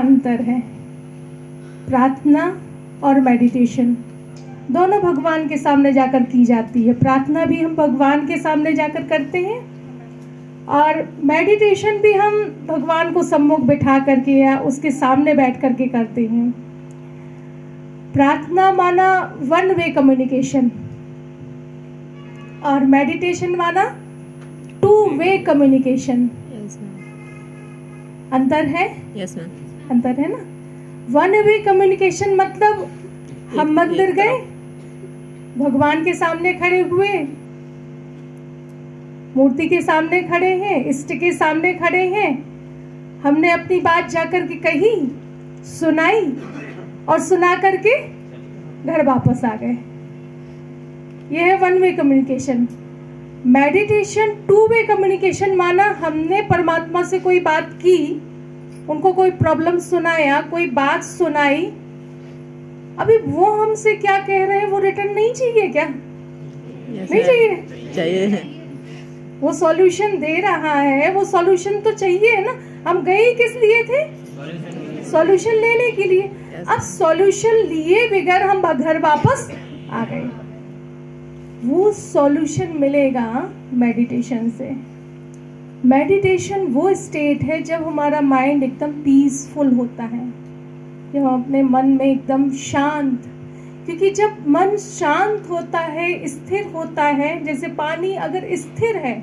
अंतर है। प्रार्थना और मेडिटेशन दोनों भगवान के सामने जाकर की जाती है। प्रार्थना भी हम भगवान के सामने जाकर करते हैं और मेडिटेशन भी हम भगवान को सम्मुख बिठा करके या उसके सामने बैठ करके करते हैं। प्रार्थना माना वन वे कम्युनिकेशन और मेडिटेशन माना टू वे कम्युनिकेशन। अंतर है? Yes ma'am. अंतर है ना। वन वे कम्युनिकेशन मतलब हम मंदिर गए, भगवान के सामने खड़े हुए, मूर्ति के सामने खड़े हैं, इष्ट के सामने खड़े हैं, हमने अपनी बात जाकर के कही, सुनाई और सुना करके घर वापस आ गए। यह है one way communication. Meditation two way communication माना हमने परमात्मा से कोई बात की, उनको कोई प्रॉब्लम सुनाया, कोई बात सुनाई, अभी वो हमसे क्या कह रहे हैं वो रिटर्न नहीं चाहिए क्या? नहीं चाहिए। वो सॉल्यूशन दे रहा है, वो सॉल्यूशन तो चाहिए ना। हम गए किस लिए थे? सॉल्यूशन लेने के लिए। अब सॉल्यूशन लिए बगैर हम घर वापस आ गए। वो सॉल्यूशन मिलेगा मेडिटेशन से। मेडिटेशन वो स्टेट है जब हमारा माइंड एकदम पीसफुल होता है, जब हम अपने मन में एकदम शांत, क्योंकि जब मन शांत होता है, स्थिर होता है, जैसे पानी अगर स्थिर है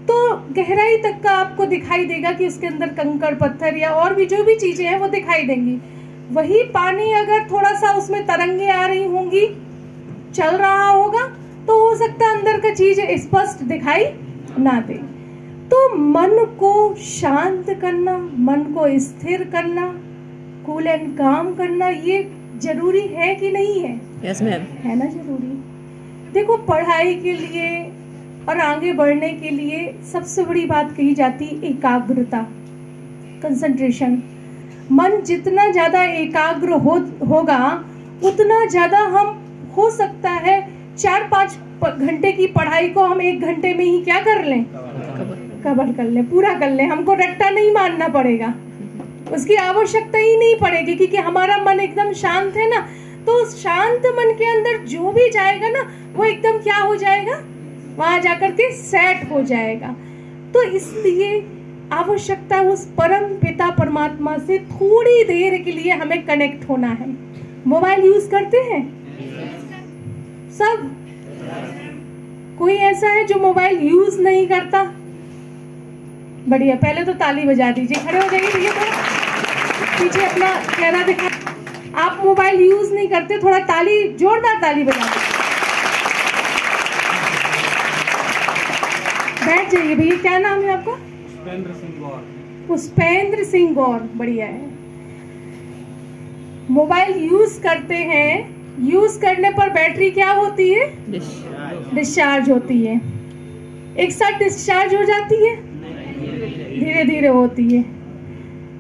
तो गहराई तक का आपको दिखाई देगा कि उसके अंदर कंकड़ पत्थर या और भी जो भी चीजें हैं वो दिखाई देंगी। वही पानी अगर थोड़ा सा उसमें तरंगे आ रही होंगी, चल रहा होगा, तो हो सकता है अंदर का चीज स्पष्ट दिखाई ना दे। तो मन को शांत करना, मन को स्थिर करना, कूल एंड काम करना, ये जरूरी है कि नहीं है? Yes ma'am. है ना जरूरी। देखो, पढ़ाई के लिए और आगे बढ़ने के लिए सबसे बड़ी बात कही जाती है एकाग्रता, कंसंट्रेशन। मन जितना ज्यादा एकाग्र होगा उतना ज्यादा हम हो सकता है 4-5 घंटे की पढ़ाई को हम 1 घंटे में ही क्या कर लें? कवर कर लें, पूरा कर लें। हमको रट्टा नहीं मारना पड़ेगा, उसकी आवश्यकता ही नहीं पड़ेगी, क्योंकि हमारा मन एकदम शांत है ना। तो शांत मन के अंदर जो भी जाएगा ना वो एकदम क्या हो जाएगा? वहां जाकर के सेट हो जाएगा। तो इसलिए आवश्यकता उस परम पिता परमात्मा से थोड़ी देर के लिए हमें कनेक्ट होना है। मोबाइल यूज करते हैं सब? कोई ऐसा है जो मोबाइल यूज नहीं करता? बढ़िया, पहले तो ताली बजा दीजिए। खड़े हो जाइए भैया, थोड़ा पीछे अपना चेहरा दिखा। आप मोबाइल यूज नहीं करते, थोड़ा ताली, जोरदार ताली बजा दीजिए। बैठ जाइए भैया। क्या नाम है आपका? पुष्पेंद्र सिंह गौर। पुष्पेंद्र सिंह गौर, बढ़िया है। मोबाइल यूज करते हैं, यूज करने पर बैटरी क्या होती है? डिस्चार्ज होती है। एक साथ डिस्चार्ज हो जाती है? धीरे धीरे होती है।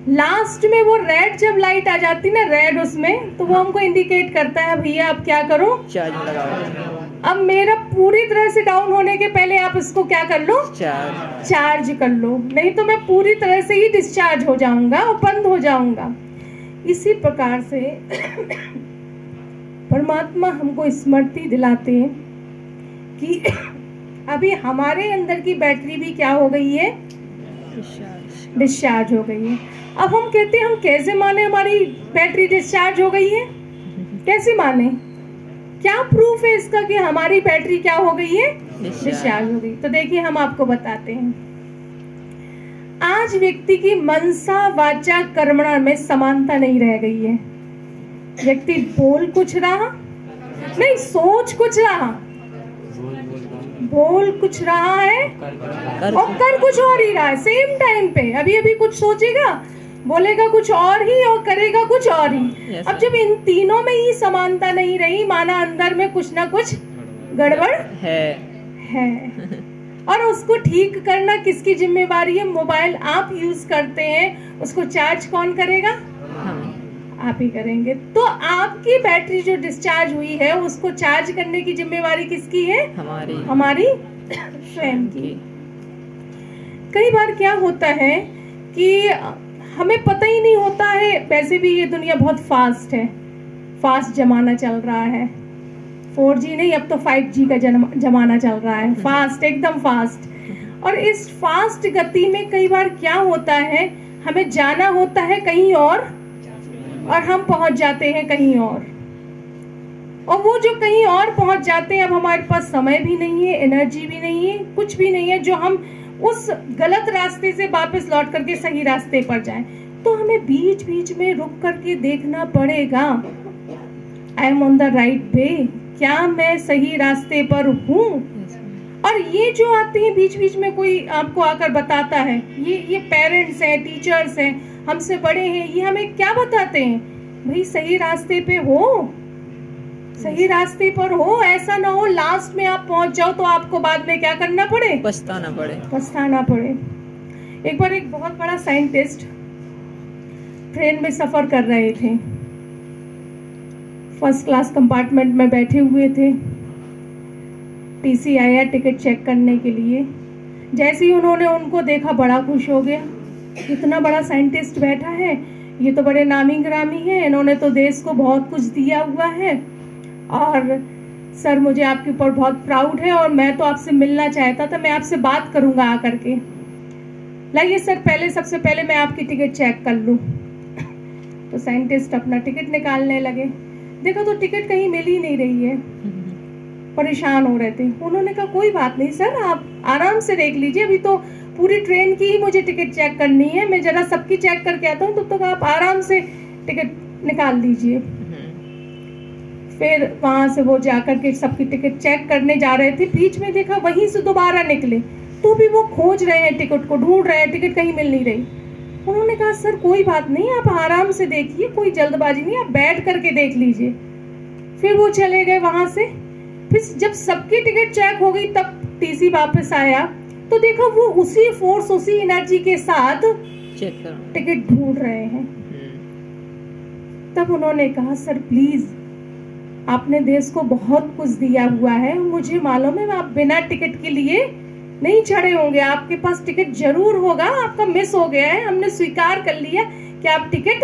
लास्ट में वो रेड जब लाइट आ जाती है ना, रेड, उसमें तो वो हमको इंडिकेट करता है भैया अब क्या करो? चार्ज लगाओ। अब मेरा पूरी तरह से डाउन होने के पहले आप इसको क्या कर लो? चार्ज कर लो, नहीं तो मैं पूरी तरह से ही डिस्चार्ज हो जाऊंगा और बंद हो जाऊंगा। इसी प्रकार से परमात्मा हमको स्मृति दिलाते हैं कि अभी हमारे अंदर की बैटरी भी क्या हो गई है? डिस्चार्ज हो गई है। अब हम कहते हैं हम कैसे माने हमारी बैटरी डिस्चार्ज हो गई है? कैसे माने? क्या प्रूफ है इसका कि हमारी बैटरी क्या हो गई है? डिस्चार्ज हो गई। तो देखिए हम आपको बताते हैं। आज व्यक्ति की मनसा वाचा कर्मणा में समानता नहीं रह गई है। व्यक्ति बोल कुछ रहा नहीं, सोच कुछ रहा, बोल कुछ रहा है और कर कुछ और ही रहा है सेम टाइम पे। अभी अभी कुछ सोचेगा, बोलेगा कुछ और ही और करेगा कुछ और ही। अब जब इन तीनों में ही समानता नहीं रही, माना अंदर में कुछ ना कुछ गड़बड़ है। और उसको ठीक करना किसकी जिम्मेवारी है? मोबाइल आप यूज करते हैं, उसको चार्ज कौन करेगा? आप ही करेंगे। तो आपकी बैटरी जो डिस्चार्ज हुई है उसको चार्ज करने की जिम्मेवारी किसकी है? हमारी स्वयं की। कई बार क्या होता है कि हमें पता ही नहीं होता है। वैसे भी ये दुनिया बहुत फास्ट है, फास्ट जमाना चल रहा है। 4G नहीं, अब तो 5G का जमाना चल रहा है। फास्ट, एकदम फास्ट। और इस फास्ट गति में कई बार क्या होता है, हमें जाना होता है कहीं और हम पहुंच जाते हैं कहीं और वो जो कहीं और पहुंच जाते हैं, अब हमारे पास समय भी नहीं है, एनर्जी भी नहीं है, कुछ भी नहीं है जो हम उस गलत रास्ते से वापस लौट करके सही रास्ते पर जाएं। तो हमें बीच बीच में रुक करके देखना पड़ेगा, I am on the right way, क्या मैं सही रास्ते पर हूँ। और ये जो आते हैं बीच बीच में, कोई आपको आकर बताता है, ये पेरेंट्स हैं, टीचर्स हैं, हमसे बड़े हैं, ये हमें क्या बताते हैं, भाई सही रास्ते पे हो, सही रास्ते पर हो। ऐसा ना हो लास्ट में आप पहुंच जाओ तो आपको बाद में क्या करना पड़े, पछताना पड़े। एक बार एक बहुत बड़ा साइंटिस्ट ट्रेन में सफर कर रहे थे, फर्स्ट क्लास कंपार्टमेंट में बैठे हुए थे। टीसी आया टिकट चेक करने के लिए। जैसे ही उन्होंने उनको देखा बड़ा खुश हो गया, इतना बड़ा साइंटिस्ट बैठा है, ये तो बड़े नामी गिरामी हैं, इन्होंने तो देश को बहुत कुछ दिया हुआ है, और सर मुझे आपके ऊपर बहुत प्राउड है और मैं तो आपसे मिलना चाहता था, मैं आपसे बात करूंगा आकर के। लाइए सर, सबसे पहले मैं आपकी टिकट चेक कर लूं। तो साइंटिस्ट अपना टिकट निकालने लगे। देखा तो टिकट कहीं मिल ही नहीं रही है, परेशान हो रहे थे। उन्होंने कहा कोई बात नहीं सर, आप आराम से देख लीजिए, अभी तो पूरी ट्रेन की ही मुझे टिकट चेक करनी है, मैं जरा सबकी चेक करके आता हूँ, तब तक आप आराम से टिकट निकाल लीजिए। फिर वहां से वो जाकर के सबकी टिकट चेक करने जा रहे थे, बीच में देखा वहीं से दोबारा निकले, तो भी वो खोज रहे हैं टिकट को, ढूंढ रहे हैं, टिकट कहीं मिल नहीं रही। उन्होंने कहा सर कोई बात नहीं, आप आराम से देखिए, कोई जल्दबाजी नहीं, आप बैठ करके देख लीजिए। फिर वो चले गए वहां से। फिर जब सबकी टिकट चेक हो गई तब टीसी वापस आया, तो देखा वो उसी फोर्स, उसी एनर्जी के साथ टिकट ढूंढ रहे हैं। तब उन्होंने कहा सर प्लीज, आपने देश को बहुत कुछ दिया हुआ है, मुझे मालूम है आप बिना टिकट के लिए नहीं चढ़े होंगे, आपके पास टिकट जरूर होगा, आपका मिस हो गया है, हमने स्वीकार कर लिया कि आप टिकट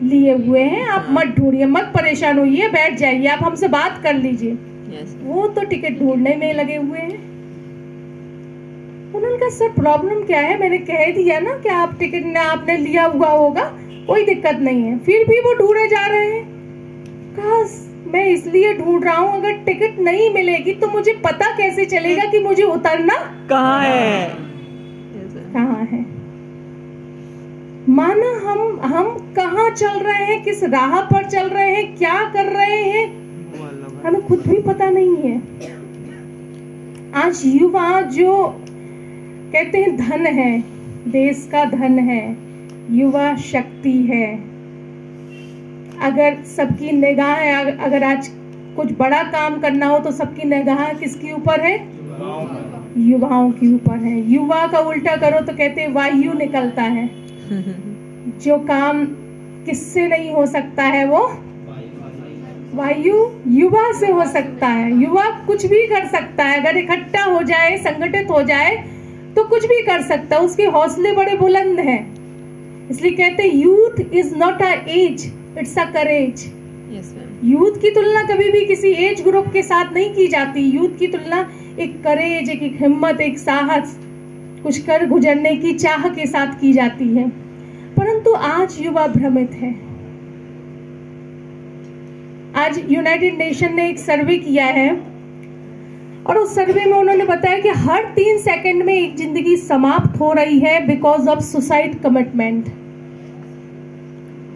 लिए हुए हैं, आप मत ढूंढिए, मत परेशान होइए, बैठ जाइए, आप हमसे बात कर लीजिए। वो तो टिकट ढूंढने में लगे हुए हैं। उन्होंने कहा सर प्रॉब्लम क्या है, मैंने कह दिया ना कि आप टिकट ना आपने लिया हुआ होगा, कोई दिक्कत नहीं है। फिर भी वो ढूंढे जा रहे हैं। कहा मैं इसलिए ढूंढ रहा हूँ, अगर टिकट नहीं मिलेगी तो मुझे पता कैसे चलेगा कि मुझे उतरना कहाँ है। माना हम कहाँ चल रहे हैं, किस राह पर चल रहे हैं, क्या कर रहे हैं, हमें खुद भी पता नहीं है। आज युवा जो कहते हैं धन है, देश का धन है, युवा शक्ति है। अगर सबकी निगाह, अगर आज कुछ बड़ा काम करना हो तो सबकी निगाह किसके ऊपर है, युवाओं के ऊपर है। युवा का उल्टा करो तो कहते हैं वायु निकलता है। जो काम किससे नहीं हो सकता है वो वायु युवा से हो सकता है। युवा कुछ भी कर सकता है, अगर इकट्ठा हो जाए, संगठित हो जाए तो कुछ भी कर सकता है, उसके हौसले बड़े बुलंद हैं। इसलिए कहते हैं youth is not a age, it's a courage. Youth की तुलना कभी भी किसी एज ग्रुप के साथ नहीं की जाती। यूथ की तुलना एक करेज, एक हिम्मत, एक साहस, कुछ कर गुजरने की चाह के साथ की जाती है। परंतु आज युवा भ्रमित है। आज यूनाइटेड नेशन ने एक सर्वे किया है और उस सर्वे में उन्होंने बताया कि हर 3 सेकंड में एक जिंदगी समाप्त हो रही है बिकॉज ऑफ सुसाइड कमिटमेंट।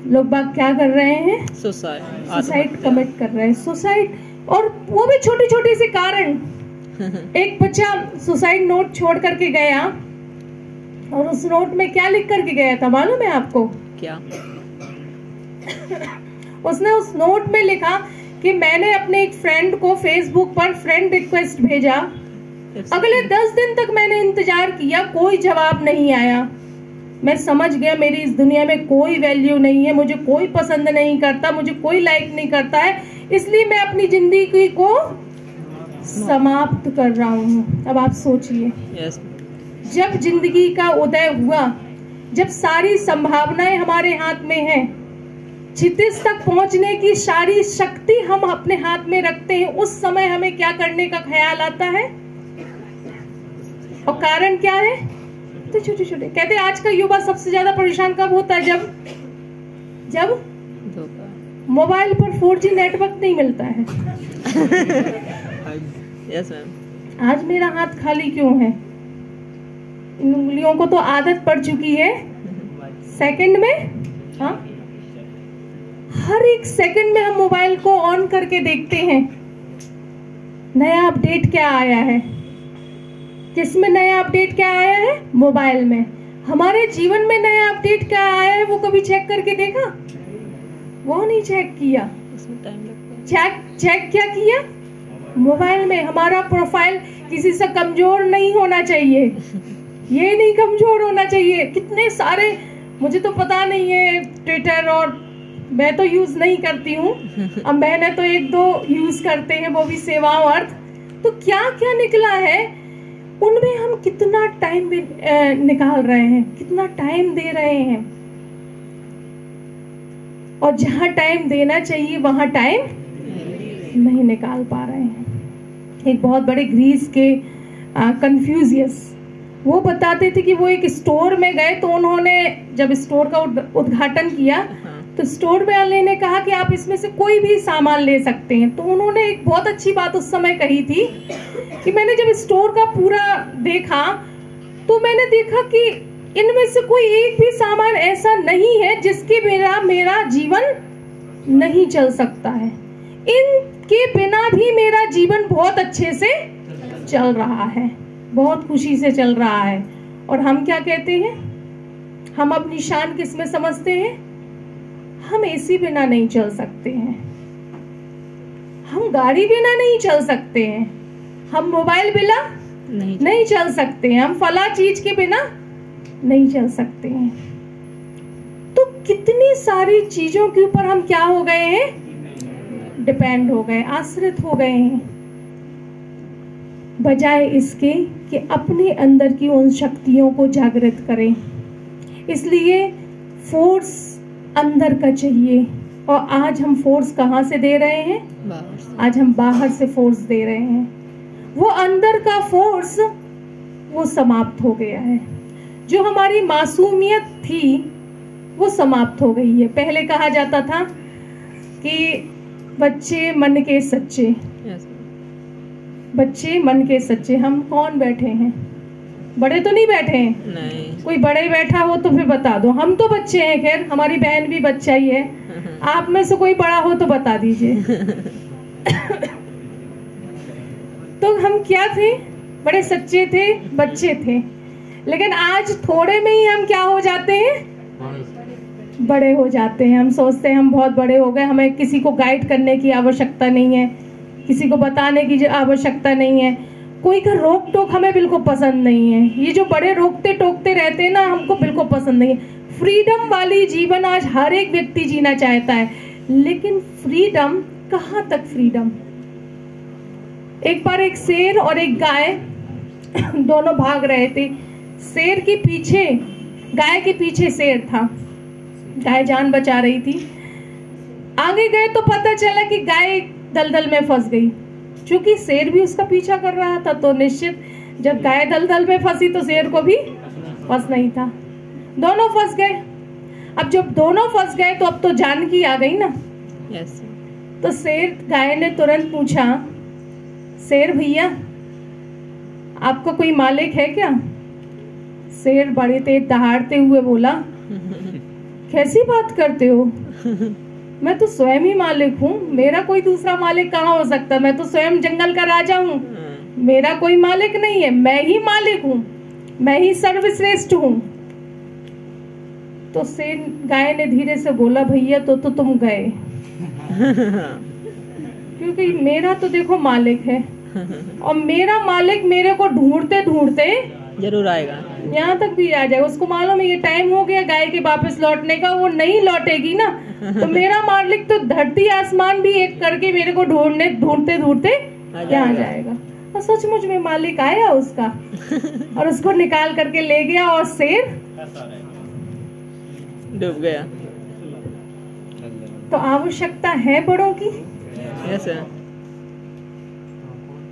लोग बाग क्या कर रहे हैं, सुसाइड कमिट कर रहे हैं, सुसाइड, और वो भी छोटे छोटे से कारण। एक बच्चा सुसाइड नोट छोड़ करके गया और उस नोट में क्या लिख करके गया था मालूम है आपको क्या? उसने उस नोट में लिखा कि मैंने अपने एक फ्रेंड को फेसबुक पर फ्रेंड रिक्वेस्ट भेजा, अगले 10 दिन तक मैंने इंतजार किया, कोई जवाब नहीं आया। मैं समझ गया मेरी इस दुनिया में कोई वैल्यू नहीं है, मुझे कोई पसंद नहीं करता, मुझे कोई लाइक नहीं करता है, इसलिए मैं अपनी जिंदगी को समाप्त कर रहा हूँ। अब आप सोचिए, जब जिंदगी का उदय हुआ, जब सारी संभावनाएं हमारे हाथ में हैं, क्षितिज तक पहुंचने की सारी शक्ति हम अपने हाथ में रखते हैं, उस समय हमें क्या करने का ख्याल आता है? और कारण क्या है? तो छोटे छोटे कहते हैं आज का युवा सबसे ज्यादा परेशान कब होता है? जब मोबाइल पर 4G नेटवर्क नहीं मिलता है। Yes ma'am. आज मेरा हाथ खाली क्यों है? इन उंगलियों को तो आदत पड़ चुकी है सेकंड में, हाँ, हर एक सेकंड में हम मोबाइल को ऑन करके देखते हैं नया अपडेट क्या आया है। किसमें नया अपडेट क्या आया है? मोबाइल में। हमारे जीवन में नया अपडेट क्या आया है वो कभी चेक करके देखा? वो नहीं चेक किया। चेक क्या किया? मोबाइल में। हमारा प्रोफाइल किसी से कमजोर नहीं होना चाहिए, ये नहीं कमजोर होना चाहिए। कितने सारे, मुझे तो पता नहीं है ट्विटर, और मैं तो यूज नहीं करती हूँ, अब मैंने तो 1-2 यूज करते हैं, वो भी सेवाओं अर्थ। तो क्या क्या निकला है उनमें, हम कितना टाइम निकाल रहे हैं, कितना टाइम दे रहे हैं, और जहां टाइम देना चाहिए वहां टाइम नहीं निकाल पा रहे हैं। एक बहुत बड़े ग्रीस के कन्फ्यूशियस, वो बताते थे कि वो एक स्टोर में गए, तो उन्होंने जब स्टोर का उद्घाटन किया तो स्टोर वाले ने कहा कि आप इसमें से कोई भी सामान ले सकते हैं। तो उन्होंने एक बहुत अच्छी बात उस समय कही थी कि मैंने जब स्टोर का पूरा देखा तो मैंने देखा कि इनमें से कोई एक भी सामान ऐसा नहीं है जिसके बिना मेरा जीवन नहीं चल सकता है। इनके बिना भी मेरा जीवन बहुत अच्छे से चल रहा है, बहुत खुशी से चल रहा है। और हम क्या कहते हैं? हम अपनी शान किस में समझते हैं? हम एसी बिना नहीं चल सकते हैं, हम गाड़ी बिना नहीं चल सकते हैं, हम मोबाइल बिना नहीं चल सकते हैं, हम फला चीज के बिना नहीं चल सकते हैं। तो कितनी सारी चीजों के ऊपर हम क्या हो गए हैं? डिपेंड हो गए, आश्रित हो गए हैं, बजाय इसके कि अपने अंदर की उन शक्तियों को जागृत करें। इसलिए फोर्स अंदर का चाहिए, और आज हम फोर्स कहाँ से दे रहे हैं? आज हम बाहर से फोर्स दे रहे हैं। वो अंदर का फोर्स वो समाप्त हो गया है। जो हमारी मासूमियत थी वो समाप्त हो गई है। पहले कहा जाता था कि बच्चे मन के सच्चे, बच्चे मन के सच्चे। हम कौन बैठे हैं? बड़े तो नहीं बैठे हैं, नहीं। कोई बड़े बैठा हो तो फिर बता दो। हम तो बच्चे हैं, खैर हमारी बहन भी बच्चा ही है। आप में से कोई बड़ा हो तो बता दीजिए। तो हम क्या थे? बड़े सच्चे थे, बच्चे थे। लेकिन आज थोड़े में ही हम क्या हो जाते हैं? बड़े हो जाते हैं। हम सोचते हैं हम बहुत बड़े हो गए, हमें किसी को गाइड करने की आवश्यकता नहीं है, किसी को बताने की आवश्यकता नहीं है, कोई का रोक टोक हमें बिल्कुल पसंद नहीं है। ये जो बड़े रोकते टोकते रहते हैं ना, हमको बिल्कुल पसंद नहीं है। फ्रीडम वाली जीवन आज हर एक व्यक्ति जीना चाहता है, लेकिन फ्रीडम कहाँ तक फ्रीडम? एक बार एक शेर और एक गाय दोनों भाग रहे थे। शेर के पीछे, गाय के पीछे शेर था, गाय जान बचा रही थी। आगे गए तो पता चला कि गाय दलदल में फंस गई। चूंकि शेर भी उसका पीछा कर रहा था, तो निश्चित जब गाय दलदल में फंसी तो शेर को भी फंस नहीं था, दोनों फंस गए। अब जब दोनों फंस गए तो अब तो जान की आ गई ना। यस। तो शेर, गाय ने तुरंत पूछा, शेर भैया आपका कोई मालिक है क्या? शेर बड़े तेज दहाड़ते हुए बोला, कैसी बात करते हो? मैं तो स्वयं ही मालिक हूँ, मेरा कोई दूसरा मालिक कहाँ हो सकता? मैं तो स्वयं जंगल का राजा हूँ, मेरा कोई मालिक नहीं है, मैं ही मालिक हूँ, मैं ही सर्वश्रेष्ठ हूँ। तो शेर, गाय ने धीरे से बोला, भैया तो तुम गए, क्योंकि मेरा तो देखो मालिक है, और मेरा मालिक मेरे को ढूंढते ढूंढते जरूर आएगा, यहाँ तक भी आ जाएगा। उसको मालूम है ये टाइम हो गया गाय के वापस लौटने का, वो नहीं लौटेगी ना, तो मेरा मालिक तो धरती आसमान भी एक करके मेरे को ढूंढते ढूंढते यहाँ जाएगा। और सचमुच में मालिक आया उसका और उसको निकाल करके ले गया, और शेर डूब गया। तो आवश्यकता है बड़ों की, यस सर।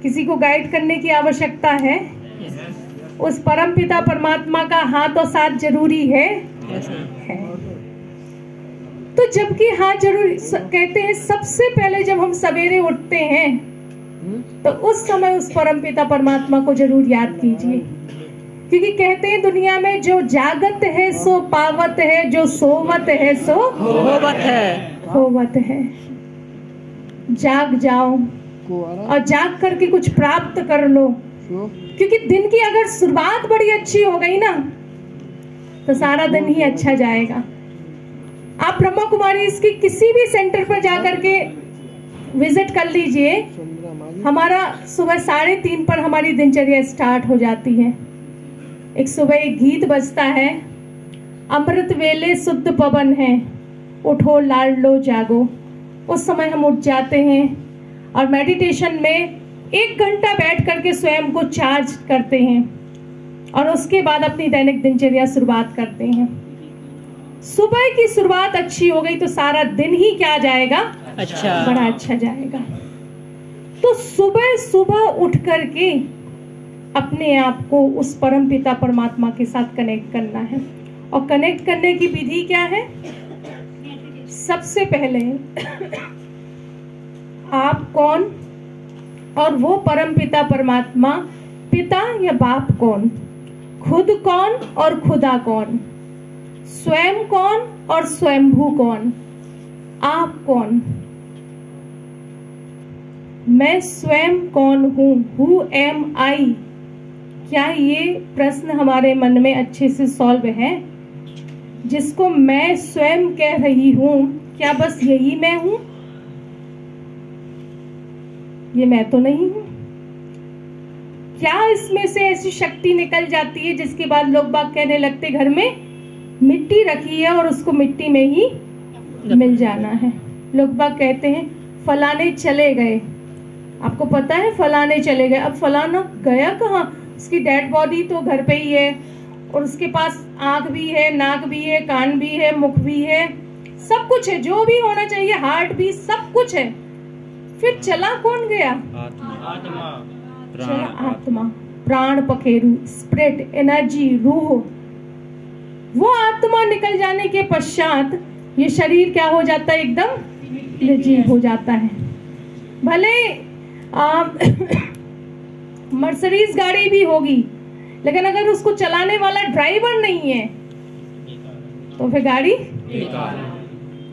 किसी को गाइड करने की आवश्यकता है। उस परम पिता परमात्मा का हाथ और साथ जरूरी है। Yes sir. है। तो जबकि हाथ जरूरी कहते हैं, सबसे पहले जब हम सवेरे उठते हैं तो उस समय उस परम पिता परमात्मा को जरूर याद कीजिए, क्योंकि कहते हैं दुनिया में जो जागत है सो पावत है, जो सोवत है सो होवत है। जाग जाओ और जाग करके कुछ प्राप्त कर लो, क्योंकि दिन की अगर शुरुआत बड़ी अच्छी हो गई ना तो सारा दिन ही अच्छा जाएगा। आप ब्रह्मा कुमारी इसकी किसी भी सेंटर पर जाकर के विजिट कर लीजिए, हमारा सुबह 3:30 पर हमारी दिनचर्या स्टार्ट हो जाती है। एक सुबह एक गीत बजता है, अमृत वेले शुद्ध पवन है, उठो लाडलो जागो। उस समय हम उठ जाते हैं और मेडिटेशन में 1 घंटा बैठ करके स्वयं को चार्ज करते हैं और उसके बाद अपनी दैनिक दिनचर्या शुरुआत करते हैं। सुबह की शुरुआत अच्छी हो गई तो सारा दिन ही क्या जाएगा, अच्छा, बड़ा अच्छा जाएगा। तो सुबह सुबह उठ करके अपने आप को उस परम पिता परमात्मा के साथ कनेक्ट करना है। और कनेक्ट करने की विधि क्या है? सबसे पहले आप कौन और वो परम पिता परमात्मा, पिता या बाप कौन, खुद कौन और खुदा कौन, स्वयं कौन और स्वयंभू कौन, आप कौन, मैं स्वयं कौन हूं, हु एम आई। क्या ये प्रश्न हमारे मन में अच्छे से सॉल्व है? जिसको मैं स्वयं कह रही हूं, क्या बस यही मैं हूं? ये मैं तो नहीं हूं। क्या इसमें से ऐसी शक्ति निकल जाती है जिसके बाद लोग बाग कहने लगते घर में मिट्टी रखी है और उसको मिट्टी में ही मिल जाना है। लोग बाग कहते हैं फलाने चले गए। आपको पता है फलाने चले गए, अब फलाना गया कहाँ? उसकी डेड बॉडी तो घर पे ही है और उसके पास आंख भी है, नाक भी है, कान भी है, मुख भी है, सब कुछ है, जो भी होना चाहिए, हार्ट भी, सब कुछ है। फिर चला कौन गया? चला आत्मा, प्राण पखेरु, स्पिरिट, एनर्जी, रूह। वो आत्मा निकल जाने के पश्चात ये शरीर क्या हो जाता है? एकदम निर्जीव हो जाता है। भले मर्सिडीज गाड़ी भी होगी, लेकिन अगर उसको चलाने वाला ड्राइवर नहीं है तो फिर गाड़ी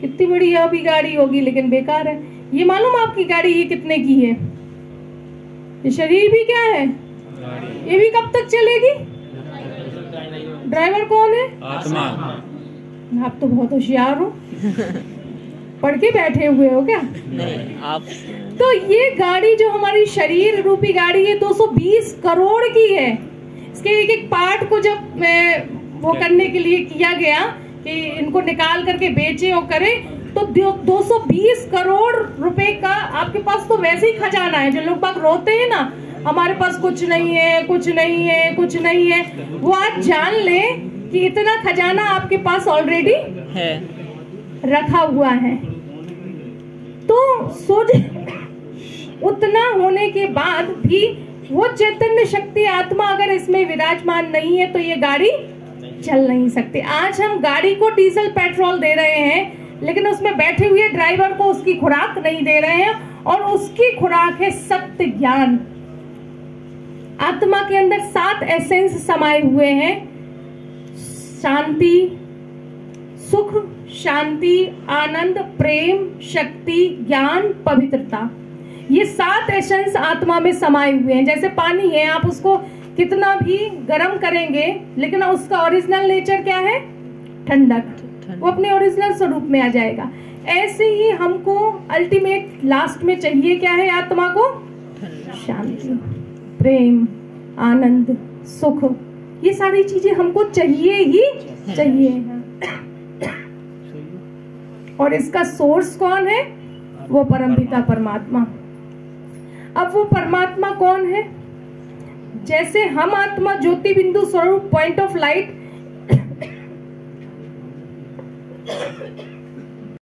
कितनी बड़ी भी गाड़ी होगी लेकिन बेकार है। ये मालूम आपकी गाड़ी ये कितने की है? ये शरीर भी क्या है? ये भी कब तक चलेगी? ड्राइवर कौन है? आत्मा। आप तो बहुत होशियार हो, पढ़ के बैठे हुए हो क्या? नहीं, आप। तो ये गाड़ी जो हमारी शरीर रूपी गाड़ी है 220 करोड़ की है। इसके एक एक पार्ट को जब वो करने के लिए किया गया कि इनको निकाल करके बेचे और करें, तो 220 करोड़ रुपए का आपके पास तो वैसे ही खजाना है। जो लोग बाग रोते हैं ना हमारे पास कुछ नहीं है, कुछ नहीं है, कुछ नहीं है, वो आज जान ले कि इतना खजाना आपके पास ऑलरेडी है, रखा हुआ है। तो उतना होने के बाद भी वो चैतन्य शक्ति आत्मा अगर इसमें विराजमान नहीं है तो ये गाड़ी चल नहीं सकती। आज हम गाड़ी को डीजल पेट्रोल दे रहे हैं, लेकिन उसमें बैठे हुए ड्राइवर को उसकी खुराक नहीं दे रहे हैं, और उसकी खुराक है सत्य ज्ञान। आत्मा के अंदर 7 एसेंस समाये हुए हैं: शांति, सुख, शांति, आनंद, प्रेम, शक्ति, ज्ञान, पवित्रता। ये 7 एसेंस आत्मा में समाये हुए हैं। जैसे पानी है, आप उसको कितना भी गर्म करेंगे लेकिन उसका ओरिजिनल नेचर क्या है? ठंडक, वो अपने ओरिजिनल स्वरूप में आ जाएगा। ऐसे ही हमको अल्टीमेट लास्ट में चाहिए क्या है आत्मा को? शांति, प्रेम, आनंद, सुख। ये सारी चीजें हमको चाहिए ही चाहिए। और इसका सोर्स कौन है? वो परमपिता परमात्मा। अब वो परमात्मा कौन है? जैसे हम आत्मा ज्योति बिंदु स्वरूप पॉइंट ऑफ लाइट